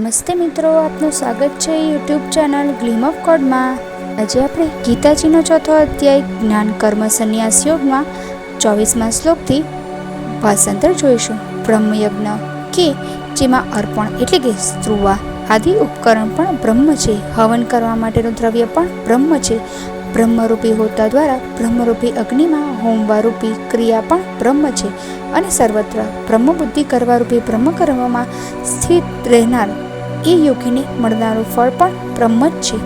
નમસ્તે મિત્રો, આપનું સ્વાગત છે યુટ્યુબ ચેનલ ગ્લીમ ઓફ ગોડમાં। આજે આપણે ગીતાજીનો ચોથો અધ્યાય જ્ઞાન કર્મ સંન્યાસ યોગમાં 24મા શ્લોકથી ભાષાંતર જોઈશું। બ્રહ્મયજ્ઞ કે જેમાં અર્પણ એટલે કે સ્ત્રુવા આદિ ઉપકરણ પણ બ્રહ્મ છે। હવન કરવા માટેનું દ્રવ્ય પણ બ્રહ્મ છે। બ્રહ્મરૂપી હોતા દ્વારા બ્રહ્મરૂપી અગ્નિમાં હોમવારૂપી ક્રિયા પણ બ્રહ્મ છે અને સર્વત્ર બ્રહ્મબુદ્ધિ કરવારૂપી બ્રહ્મકર્મમાં સ્થિત રહેનાર એ યોગીને મળનારું ફળ પણ બ્રહ્મ જ છે।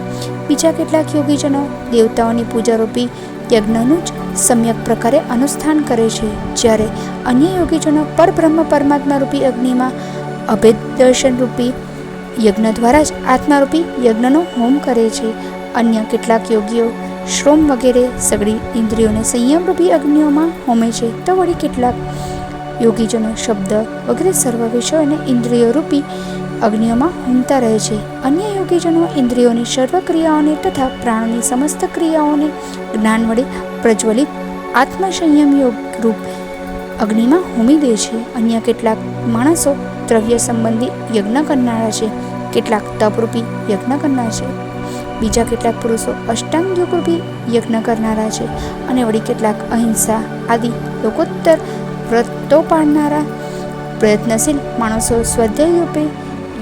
બીજા કેટલાક યોગીજનો દેવતાઓની પૂજારૂપી યજ્ઞનું જ સમ્યક પ્રકારે અનુષ્ઠાન કરે છે, જ્યારે અન્ય યોગીજનો પરબ્રહ્મ પરમાત્મા રૂપી અગ્નિમાં અભેદ દર્શન રૂપી યજ્ઞ દ્વારા જ આત્મારૂપી યજ્ઞનો હોમ કરે છે। અન્ય કેટલાક યોગીઓ શ્રોમ વગેરે સગળી ઇન્દ્રિયોને સંયમરૂપી અગ્નિઓમાં હોમે છે, તો વળી કેટલાક યોગીજનો શબ્દ વગેરે સર્વ વિષયોને ઇન્દ્રિયોરૂપી અગ્નિઓમાં હોમતા રહે છે। અન્ય યોગીજનો ઇન્દ્રિયોની સર્વ ક્રિયાઓને તથા પ્રાણોની સમસ્ત ક્રિયાઓને જ્ઞાન વડે પ્રજ્વલિત આત્મસંયમ યોગ રૂપ અગ્નિમાં હોમી દે છે। અન્ય કેટલાક માણસો દ્રવ્ય સંબંધી યજ્ઞ કરનારા છે, કેટલાક તપરૂપી યજ્ઞ કરનાર છે, બીજા કેટલાક પુરુષો અષ્ટાંગ યોગરૂપી યજ્ઞ કરનારા છે, અને વળી કેટલાક અહિંસા આદિ લોકોત્તર વ્રતો પાળનારા પ્રયત્નશીલ માણસો સ્વાધ્યાય રૂપે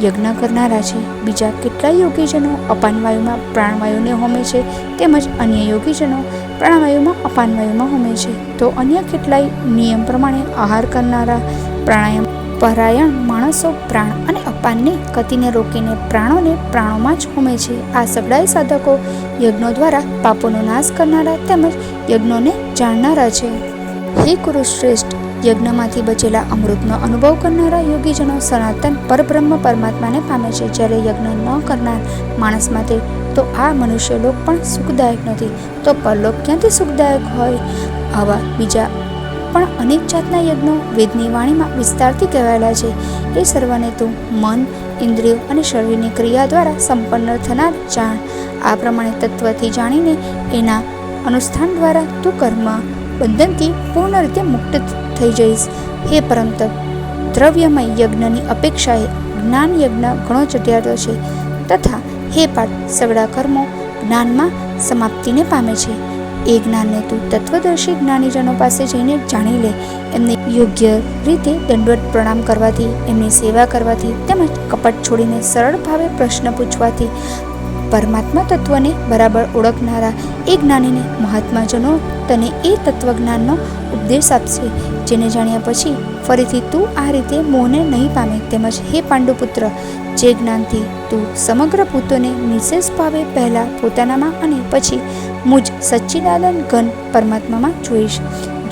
યજ્ઞ કરનારા છે। બીજા કેટલાય યોગીજનો અપાનવાયુમાં પ્રાણવાયુને હોમે છે, તેમજ અન્ય યોગીજનો પ્રાણવાયુમાં અપાનવાયુમાં હોમે છે। તો અન્ય કેટલાય નિયમ પ્રમાણે આહાર કરનારા પ્રાણાયામ પરાયણ માણસો પ્રાણ અને અપાનને ગતિને રોકીને પ્રાણોને પ્રાણોમાં જ હોમે છે। આ સગળાય સાધકો યજ્ઞો દ્વારા પાપોનો નાશ કરનારા તેમજ યજ્ઞોને જાણનારા છે। હે કુરુશ્રેષ્ઠ, યજ્ઞમાંથી બચેલા અમૃતનો અનુભવ કરનારા યોગીજનો સનાતન પરબ્રહ્મ પરમાત્માને પામે છે, જ્યારે યજ્ઞ ન કરનાર માણસ માટે તો આ મનુષ્ય લોક પણ સુખદાયક નથી, તો પરલોક ક્યાંથી સુખદાયક હોય। આવા બીજા પણ અનેક જાતના યજ્ઞો વેદની વાણીમાં વિસ્તારથી કહેવાયેલા છે। એ સર્વને તું મન, ઇન્દ્રિયો અને શરીરની ક્રિયા દ્વારા સંપન્ન થનાર જાણ। આ પ્રમાણે તત્વથી જાણીને એના અનુષ્ઠાન દ્વારા તું કર્મ બંધનથી પૂર્ણ રીતે મુક્ત થઈ જઈશ। હે પરંત, દ્રવ્યમય યજ્ઞની અપેક્ષાએ જ્ઞાન યજ્ઞ ઘણો ચઢિયાતો છે, તથા હે પાર્થ, સગળા કર્મો જ્ઞાનમાં સમાપ્તિને પામે છે। એ જ્ઞાનને તું તત્વદર્શી જ્ઞાનીજનો પાસે જઈને જાણી લે। એમને યોગ્ય રીતે દંડવત પ્રણામ કરવાથી, એમની સેવા કરવાથી તેમજ કપટ છોડીને સરળ ભાવે પ્રશ્ન પૂછવાથી પરમાત્મા તત્વને બરાબર ઓળખનારા એ જ્ઞાનીને મહાત્માજનો તને એ તત્વજ્ઞાનનો ઉપદેશ આપશે, જેને જાણ્યા પછી ફરીથી તું આ રીતે મોહને નહીં પામે। તેમજ હે પાંડુપુત્ર, જે જ્ઞાનથી તું સમગ્ર ભૂતોને નિશેષ ભાવે પહેલાં પોતાનામાં અને પછી મુજ સચ્ચિદાનંદ ઘન પરમાત્મામાં જોઈશ।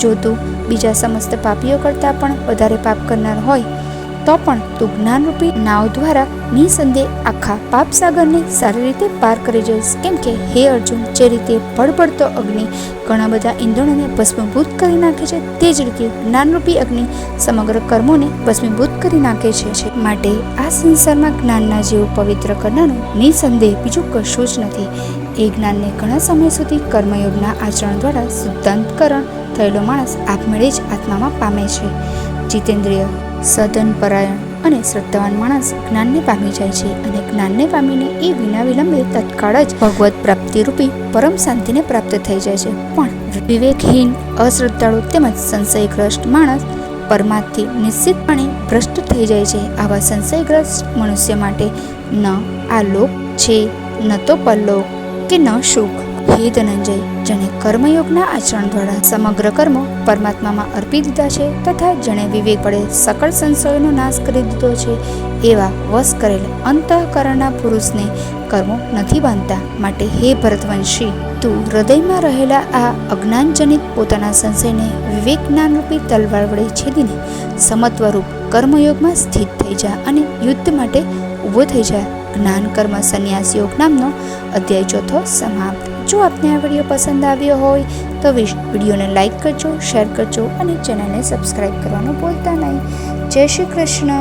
જો તું બીજા સમસ્ત પાપીઓ કરતાં પણ વધારે પાપ કરનાર હોય તો પણ તું જ્ઞાનરૂપી નાવ દ્વારા નિસંદેહ આખા પાપ સાગરને સારી રીતે પાર કરી જઈશ। કેમ કે હે અર્જુન, જે રીતે ભળભળતો અગ્નિ ઘણા બધા ઈંધણોને ભસ્મીભૂત કરી નાખે છે, તે જ રીતે જ્ઞાનરૂપી અગ્નિ સમગ્ર કર્મોને ભસ્મીભૂત કરી નાખે છે। માટે આ સંસારમાં જ્ઞાનના જેવું પવિત્ર કરનારું નિસંદેહ બીજું કશું જ નથી। એ જ્ઞાનને ઘણા સમય સુધી કર્મયોગના આચરણ દ્વારા શુદ્ધાંતકરણ થયેલો માણસ આપમેળે જ આત્મામાં પામે છે। જીતેન્દ્રિય, સદન પરાયણ અને શ્રદ્ધાવાન માણસ જ્ઞાનને પામી જાય છે, અને જ્ઞાનને પામીને એ વિના વિલંબે તત્કાળ જ ભગવત પ્રાપ્તિરૂપી પરમ શાંતિને પ્રાપ્ત થઈ જાય છે। પણ વિવેકહીન, અશ્રદ્ધાળુ તેમજ સંશયગ્રસ્ત માણસ પરમાર્થથી નિશ્ચિતપણે ભ્રષ્ટ થઈ જાય છે। આવા સંશયગ્રસ્ત મનુષ્ય માટે ન આ લોક છે, ન તો પરલોક કે ન સુખ। હે ધનંજય, જેણે કર્મયોગના આચરણ દ્વારા સમગ્ર કર્મો પરમાત્મામાં અર્પી દીધા છે, તથા જેણે વિવેક વડે સકળ સંશયોનો નાશ કરી દીધો છે, એવા વશ કરેલ અંતઃકરણના પુરુષને કર્મો નથી બાંધતા। માટે હે ભરતવંશી, તું હૃદયમાં રહેલા આ અજ્ઞાનજનિત પોતાના સંશયને વિવેક જ્ઞાનરૂપી તલવાર વડે છેદીને સમત્વરૂપ કર્મયોગમાં સ્થિત થઈ જા અને યુદ્ધ માટે ઊભો થઈ જા। જ્ઞાન કર્મ સંન્યાસ યોગ નામનો અધ્યાય ચોથો સમાપ્ત। જો આપને આ વિડીયો પસંદ આવ્યો હોય તો વિડીયોને લાઈક કરજો, શેર કરજો અને ચેનલને સબસ્ક્રાઈબ કરવાનું ભૂલતા નહીં। જય શ્રી કૃષ્ણ।